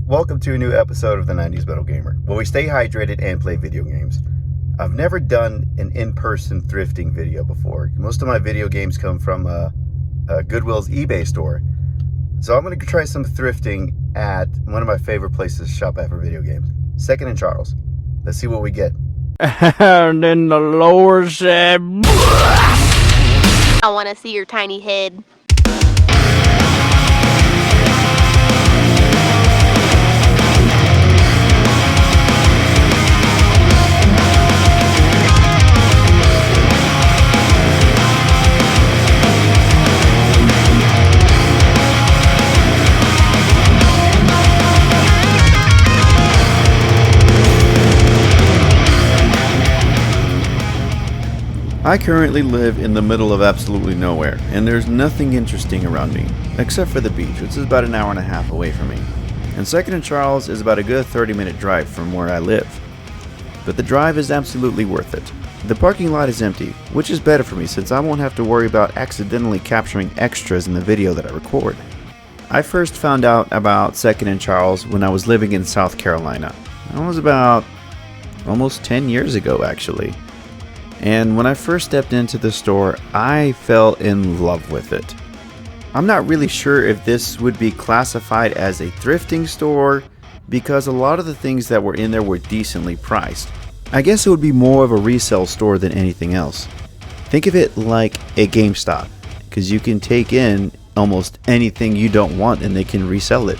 Welcome to a new episode of the 90s Metal Gamer, where we stay hydrated and play video games. I've never done an in-person thrifting video before. Most of my video games come from Goodwill's eBay store. So I'm going to try some thrifting at one of my favorite places to shop at for video games, Second and Charles. Let's see what we get. And then the Lord said, I want to see your tiny head. I currently live in the middle of absolutely nowhere, and there's nothing interesting around me, except for the beach, which is about an hour and a half away from me. And Second and Charles is about a good 30-minute drive from where I live. But the drive is absolutely worth it. The parking lot is empty, which is better for me since I won't have to worry about accidentally capturing extras in the video that I record. I first found out about Second and Charles when I was living in South Carolina. That was about almost 10 years ago, actually. And when I first stepped into the store, I fell in love with it. I'm not really sure if this would be classified as a thrifting store because a lot of the things that were in there were decently priced. I guess it would be more of a resale store than anything else. Think of it like a GameStop, because you can take in almost anything you don't want and they can resell it.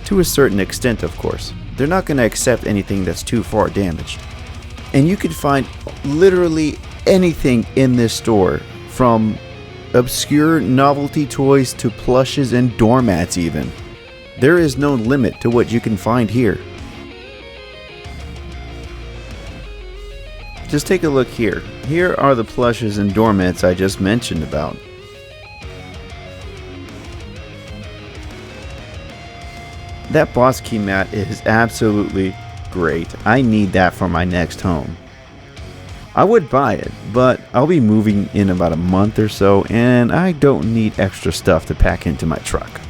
To a certain extent, of course. They're not going to accept anything that's too far damaged. And you can find literally anything in this store, from obscure novelty toys to plushes and doormats even. There is no limit to what you can find here. Just take a look here. Here are the plushes and doormats I just mentioned about. That boss key mat is absolutely great. I need that for my next home. I would buy it, but I'll be moving in about a month or so, and I don't need extra stuff to pack into my truck.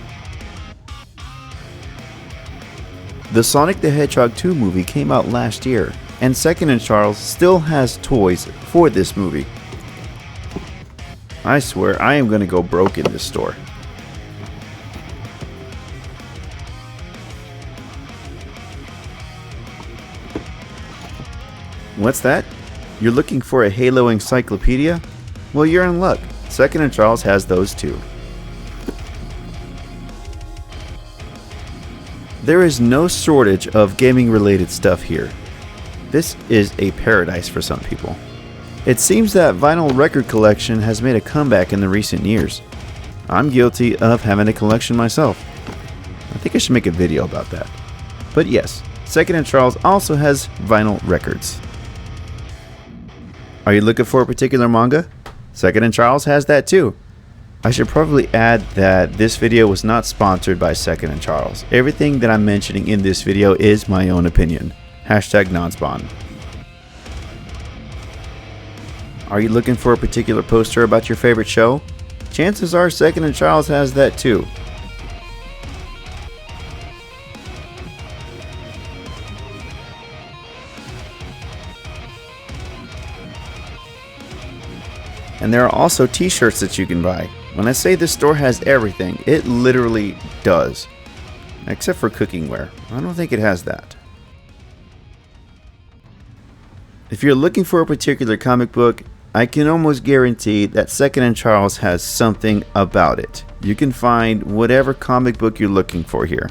The Sonic the Hedgehog 2 movie came out last year, and Second and Charles still has toys for this movie. I swear I am going to go broke in this store. What's that? You're looking for a Halo encyclopedia? Well, you're in luck. Second and Charles has those too. There is no shortage of gaming related stuff here. This is a paradise for some people. It seems that vinyl record collection has made a comeback in the recent years. I'm guilty of having a collection myself. I think I should make a video about that. But yes, Second and Charles also has vinyl records. Are you looking for a particular manga? Second and Charles has that too. I should probably add that this video was not sponsored by Second and Charles. Everything that I'm mentioning in this video is my own opinion. Hashtag non-spawn. Are you looking for a particular poster about your favorite show? Chances are Second and Charles has that too. And there are also t-shirts that you can buy. When I say this store has everything, it literally does. Except for cookingware. I don't think it has that. If you're looking for a particular comic book, I can almost guarantee that Second and Charles has something about it. You can find whatever comic book you're looking for here.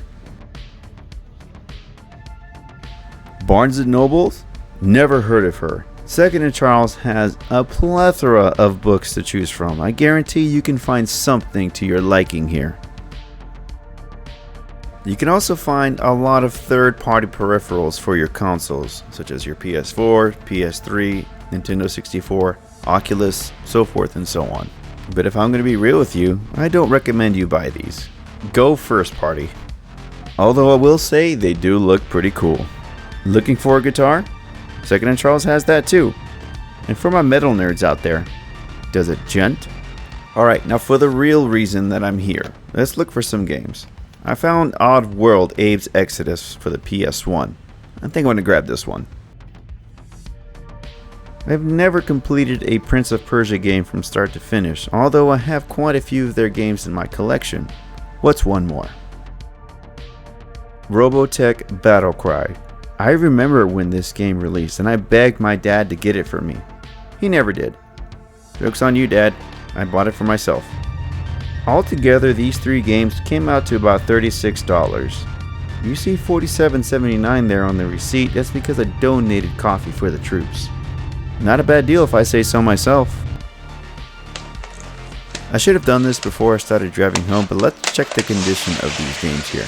Barnes & Noble's? Never heard of her. Second and Charles has a plethora of books to choose from. I guarantee you can find something to your liking here. You can also find a lot of third-party peripherals for your consoles, such as your PS4, PS3, Nintendo 64, Oculus, so forth and so on. But if I'm going to be real with you, I don't recommend you buy these. Go first party. Although I will say they do look pretty cool. Looking for a guitar? Second and Charles has that too. And for my metal nerds out there, does it gent? Alright, now for the real reason that I'm here, let's look for some games. I found Oddworld Abe's Exodus for the PS1. I think I'm going to grab this one. I've never completed a Prince of Persia game from start to finish, although I have quite a few of their games in my collection. What's one more? Robotech Battlecry. I remember when this game released and I begged my dad to get it for me. He never did. Joke's on you, Dad. I bought it for myself. Altogether, these 3 games came out to about $36. You see $47.79 there on the receipt. That's because I donated coffee for the troops. Not a bad deal if I say so myself. I should have done this before I started driving home, but let's check the condition of these games here.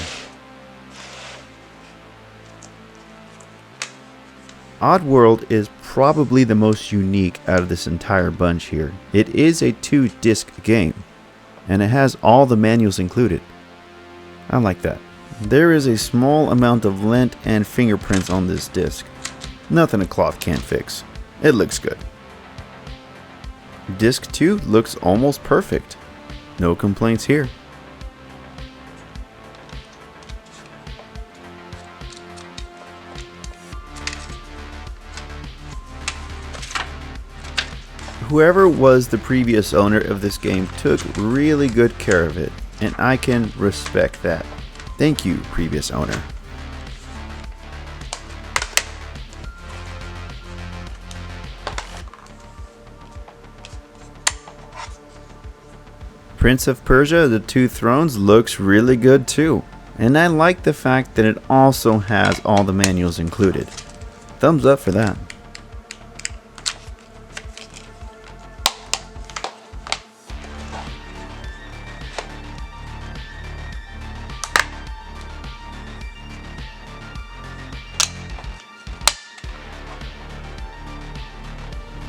Oddworld is probably the most unique out of this entire bunch here. It is a 2-disc game, and it has all the manuals included. I like that. There is a small amount of lint and fingerprints on this disc. Nothing a cloth can't fix. It looks good. Disc 2 looks almost perfect. No complaints here. Whoever was the previous owner of this game took really good care of it, and I can respect that. Thank you, previous owner. Prince of Persia: The Two Thrones looks really good too, and I like the fact that it also has all the manuals included. Thumbs up for that.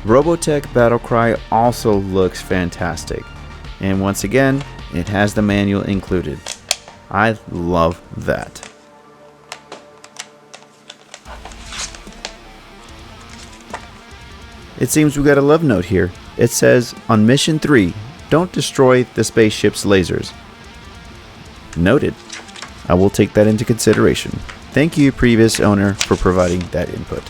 Robotech Battlecry also looks fantastic, and once again, it has the manual included. I love that. It seems we got a love note here. It says, on mission 3, don't destroy the spaceship's lasers. Noted. I will take that into consideration. Thank you, previous owner, for providing that input.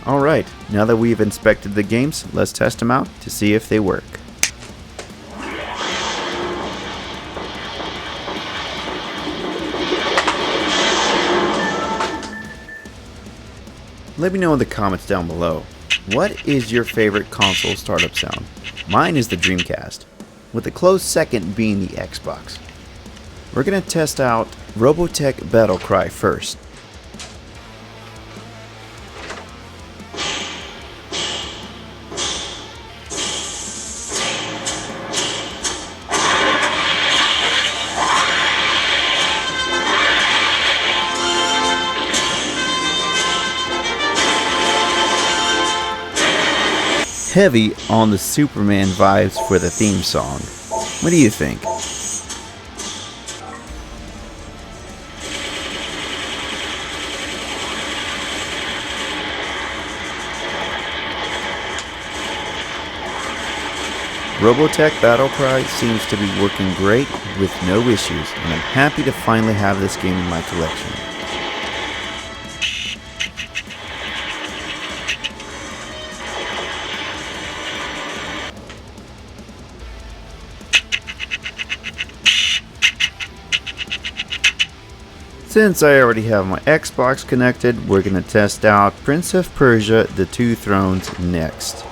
Alright, now that we've inspected the games, let's test them out to see if they work. Let me know in the comments down below, what is your favorite console startup sound? Mine is the Dreamcast, with a close second being the Xbox. We're going to test out Robotech Battlecry first. Heavy on the Superman vibes for the theme song. What do you think? Robotech Battlecry seems to be working great with no issues, and I'm happy to finally have this game in my collection. Since I already have my Xbox connected, we're going to test out Prince of Persia: The Two Thrones next.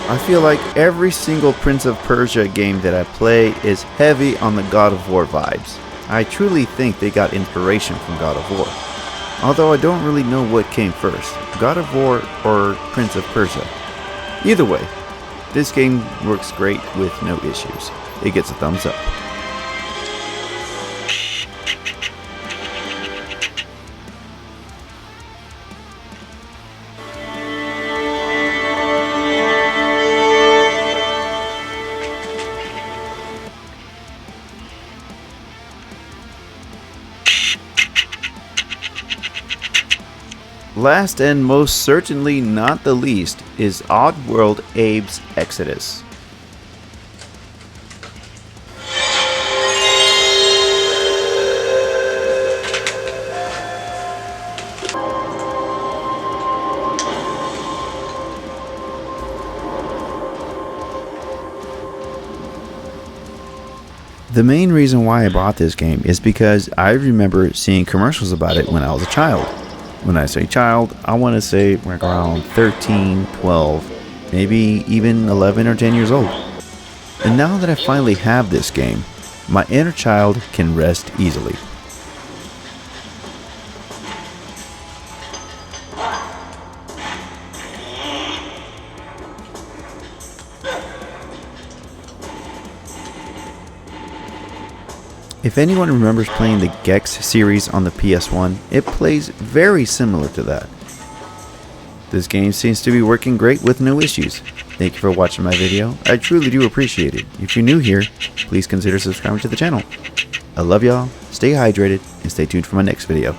I feel like every single Prince of Persia game that I play is heavy on the God of War vibes. I truly think they got inspiration from God of War. Although I don't really know what came first, God of War or Prince of Persia. Either way, this game works great with no issues. It gets a thumbs up. Last and most certainly not the least is Oddworld Abe's Exodus. The main reason why I bought this game is because I remember seeing commercials about it when I was a child. When I say child, I want to say like around 13, 12, maybe even 11 or 10 years old. And now that I finally have this game, my inner child can rest easily. If anyone remembers playing the Gex series on the PS1, it plays very similar to that. This game seems to be working great with no issues. Thank you for watching my video. I truly do appreciate it. If you're new here, please consider subscribing to the channel. I love y'all, stay hydrated, and stay tuned for my next video.